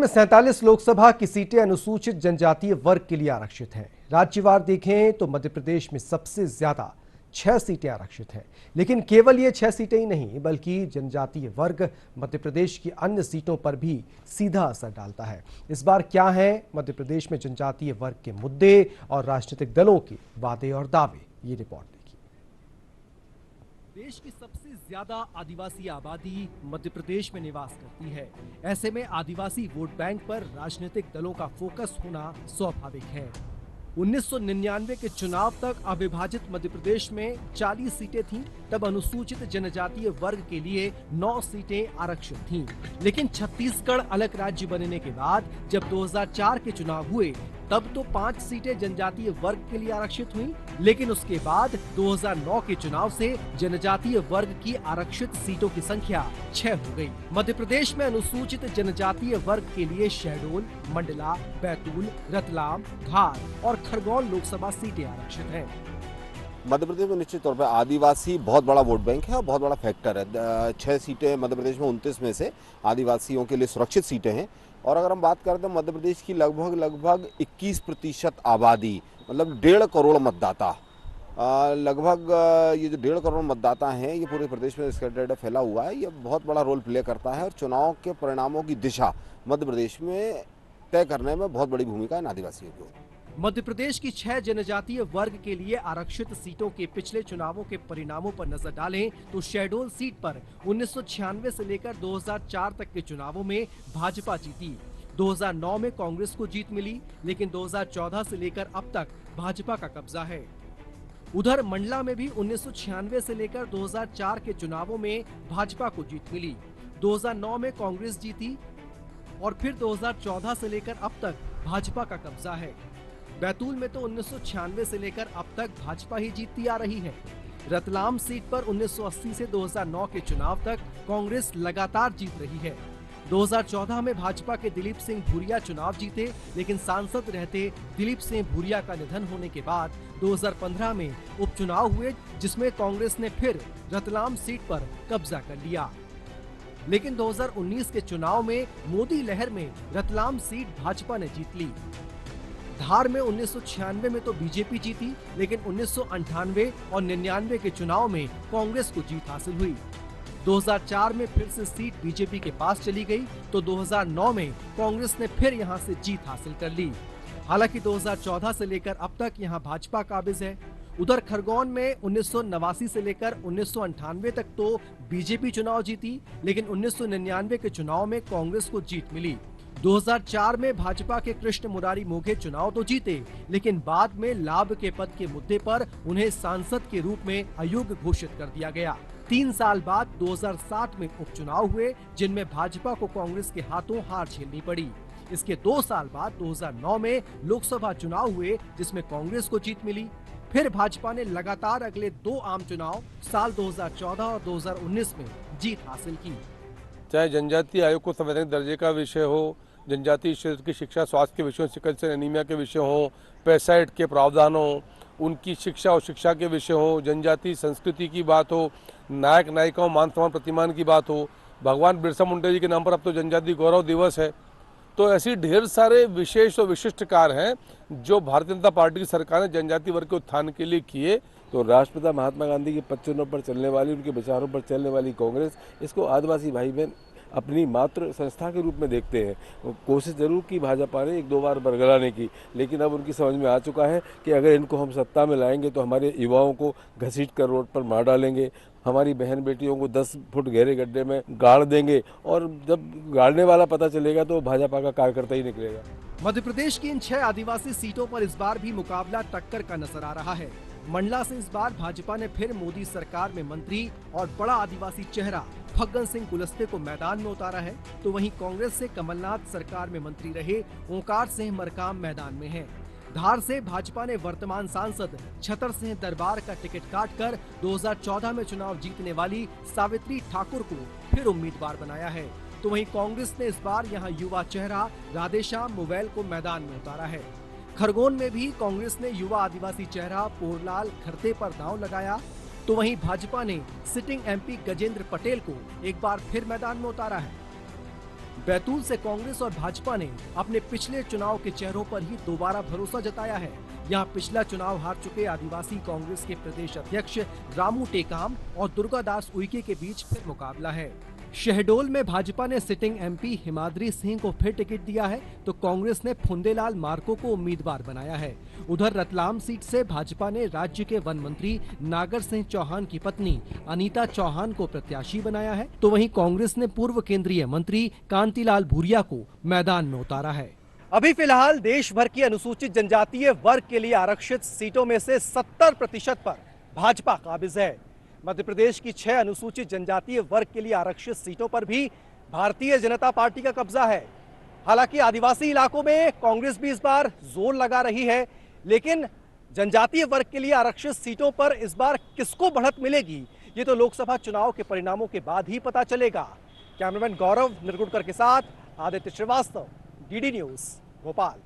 में 47 लोकसभा की सीटें अनुसूचित जनजातीय वर्ग के लिए आरक्षित हैं। राज्यवार देखें तो मध्य प्रदेश में सबसे ज्यादा 6 सीटें आरक्षित हैं। लेकिन केवल ये 6 सीटें ही नहीं, बल्कि जनजातीय वर्ग मध्य प्रदेश की अन्य सीटों पर भी सीधा असर डालता है। इस बार क्या है मध्य प्रदेश में जनजातीय वर्ग के मुद्दे और राजनीतिक दलों के वादे और दावे, ये रिपोर्ट देखिए। देश की सबसे ज्यादा आदिवासी आबादी मध्य प्रदेश में निवास करती है। ऐसे में आदिवासी वोट बैंक पर राजनीतिक दलों का फोकस होना स्वाभाविक है। 1999 के चुनाव तक अविभाजित मध्य प्रदेश में 40 सीटें थीं, तब अनुसूचित जनजातीय वर्ग के लिए 9 सीटें आरक्षित थीं। लेकिन छत्तीसगढ़ अलग राज्य बनने के बाद जब 2004 के चुनाव हुए, तब तो 5 सीटें जनजातीय वर्ग के लिए आरक्षित हुई। लेकिन उसके बाद 2009 के चुनाव से जनजातीय वर्ग की आरक्षित सीटों की संख्या 6 हो गई। मध्य प्रदेश में अनुसूचित जनजातीय वर्ग के लिए शहडोल, मंडला, बैतूल, रतलाम, धार और खरगोन लोकसभा सीटें आरक्षित हैं। मध्य प्रदेश में निश्चित तौर पर आदिवासी बहुत बड़ा वोट बैंक है और बहुत बड़ा फैक्टर है। 6 सीटें मध्य प्रदेश में 29 में से आदिवासियों के लिए सुरक्षित सीटें हैं। और अगर हम बात करें तो मध्य प्रदेश की लगभग 21% आबादी, मतलब 1.5 करोड़ मतदाता, लगभग ये जो 1.5 करोड़ मतदाता हैं, ये पूरे प्रदेश में इसका डेटा फैला हुआ है। ये बहुत बड़ा रोल प्ले करता है और चुनाव के परिणामों की दिशा मध्य प्रदेश में तय करने में बहुत बड़ी भूमिका है आदिवासियों की। मध्य प्रदेश की 6 जनजातीय वर्ग के लिए आरक्षित सीटों के पिछले चुनावों के परिणामों पर नजर डालें तो शहडोल सीट पर 1996 से लेकर 2004 तक के चुनावों में भाजपा जीती। 2009 में कांग्रेस को जीत मिली, लेकिन 2014 से लेकर अब तक भाजपा का कब्जा है। उधर मंडला में भी 1996 से लेकर 2004 के चुनावों में भाजपा को जीत मिली। 2009 में कांग्रेस जीती और फिर 2014 से लेकर अब तक भाजपा का कब्जा है। बैतूल में तो 1996 से लेकर अब तक भाजपा ही जीतती आ रही है। रतलाम सीट पर 1980 से 2009 के चुनाव तक कांग्रेस लगातार जीत रही है। 2014 में भाजपा के दिलीप सिंह भूरिया चुनाव जीते, लेकिन सांसद रहते दिलीप सिंह भूरिया का निधन होने के बाद 2015 में उपचुनाव हुए, जिसमें कांग्रेस ने फिर रतलाम सीट पर कब्जा कर लिया। लेकिन 2019 के चुनाव में मोदी लहर में रतलाम सीट भाजपा ने जीत ली। धार में 1996 में तो बीजेपी जीती, लेकिन 1998 और 99 के चुनाव में कांग्रेस को जीत हासिल हुई। 2004 में फिर से सीट बीजेपी के पास चली गई, तो 2009 में कांग्रेस ने फिर यहां से जीत हासिल कर ली। हालांकि 2014 से लेकर अब तक यहां भाजपा काबिज है। उधर खरगोन में 1989 से लेकर 1998 तक तो बीजेपी चुनाव जीती, लेकिन 1999 के चुनाव में कांग्रेस को जीत मिली। 2004 में भाजपा के कृष्ण मुरारी मोघे चुनाव तो जीते, लेकिन बाद में लाभ के पद के मुद्दे पर उन्हें सांसद के रूप में अयोग्य घोषित कर दिया गया। 3 साल बाद 2007 में उपचुनाव हुए, जिनमें भाजपा को कांग्रेस के हाथों हार झेलनी पड़ी। इसके 2 साल बाद 2009 में लोकसभा चुनाव हुए, जिसमें कांग्रेस को जीत मिली। फिर भाजपा ने लगातार अगले 2 आम चुनाव साल 2014 और 2019 में जीत हासिल की। चाहे जनजातीय आयोग को संवैधानिक दर्जे का विषय हो, जनजातीय क्षेत्र की शिक्षा, स्वास्थ्य के विषयों, सिकल सेल एनीमिया के विषय हो, पैसाइड के प्रावधान हो, उनकी शिक्षा और शिक्षा के विषय हो, जनजातीय संस्कृति की बात हो, नायक नायिकाओं मान सम्मान प्रतिमान की बात हो, भगवान बिरसा मुंडा जी के नाम पर अब तो जनजातीय गौरव दिवस है। तो ऐसी ढेर सारे विशेष और विशिष्ट कार्य हैं जो भारतीय जनता पार्टी की सरकार ने जनजातीय वर्ग के उत्थान के लिए किए। तो राष्ट्रपिता महात्मा गांधी के पच्चनों पर चलने वाली, उनके विचारों पर चलने वाली कांग्रेस इसको आदिवासी भाई बहन अपनी मात्र संस्था के रूप में देखते हैं। कोशिश जरूर की भाजपा ने 1-2 बार बरगलाने की, लेकिन अब उनकी समझ में आ चुका है कि अगर इनको हम सत्ता में लाएंगे तो हमारे युवाओं को घसीट कर रोड पर मार डालेंगे, हमारी बहन बेटियों को 10 फुट गहरे गड्ढे में गाड़ देंगे, और जब गाड़ने वाला पता चलेगा तो भाजपा का कार्यकर्ता ही निकलेगा। मध्य प्रदेश की इन 6 आदिवासी सीटों पर इस बार भी मुकाबला टक्कर का नजर आ रहा है। मंडला से इस बार भाजपा ने फिर मोदी सरकार में मंत्री और बड़ा आदिवासी चेहरा फग्गन सिंह कुलस्ते को मैदान में उतारा है, तो वहीं कांग्रेस से कमलनाथ सरकार में मंत्री रहे ओंकार सिंह मरकाम मैदान में हैं। धार से भाजपा ने वर्तमान सांसद छतर सिंह दरबार का टिकट काटकर 2014 में चुनाव जीतने वाली सावित्री ठाकुर को फिर उम्मीदवार बनाया है, तो वहीं कांग्रेस ने इस बार यहां युवा चेहरा राधेश्याम मोबाइल को मैदान में उतारा है। खरगोन में भी कांग्रेस ने युवा आदिवासी चेहरा पोरलाल खरते पर दांव लगाया, तो वहीं भाजपा ने सिटिंग एमपी गजेंद्र पटेल को एक बार फिर मैदान में उतारा है। बैतूल से कांग्रेस और भाजपा ने अपने पिछले चुनाव के चेहरों पर ही दोबारा भरोसा जताया है। यहाँ पिछला चुनाव हार चुके आदिवासी कांग्रेस के प्रदेश अध्यक्ष रामू टेकाम और दुर्गादास उइके के बीच फिर मुकाबला है। शहडोल में भाजपा ने सिटिंग एमपी हिमाद्री सिंह को फिर टिकट दिया है, तो कांग्रेस ने फुंदेलाल मार्को को उम्मीदवार बनाया है। उधर रतलाम सीट से भाजपा ने राज्य के वन मंत्री नागर सिंह चौहान की पत्नी अनीता चौहान को प्रत्याशी बनाया है, तो वहीं कांग्रेस ने पूर्व केंद्रीय मंत्री कांतिलाल भूरिया को मैदान में उतारा है। अभी फिलहाल देश भर की अनुसूचित जनजातीय वर्ग के लिए आरक्षित सीटों में से 70% पर भाजपा काबिज है। मध्य प्रदेश की 6 अनुसूचित जनजातीय वर्ग के लिए आरक्षित सीटों पर भी भारतीय जनता पार्टी का कब्जा है। हालांकि आदिवासी इलाकों में कांग्रेस भी इस बार जोर लगा रही है, लेकिन जनजातीय वर्ग के लिए आरक्षित सीटों पर इस बार किसको बढ़त मिलेगी, ये तो लोकसभा चुनाव के परिणामों के बाद ही पता चलेगा। कैमरामैन गौरव निरगुड़कर के साथ आदित्य श्रीवास्तव, डीडी न्यूज, भोपाल।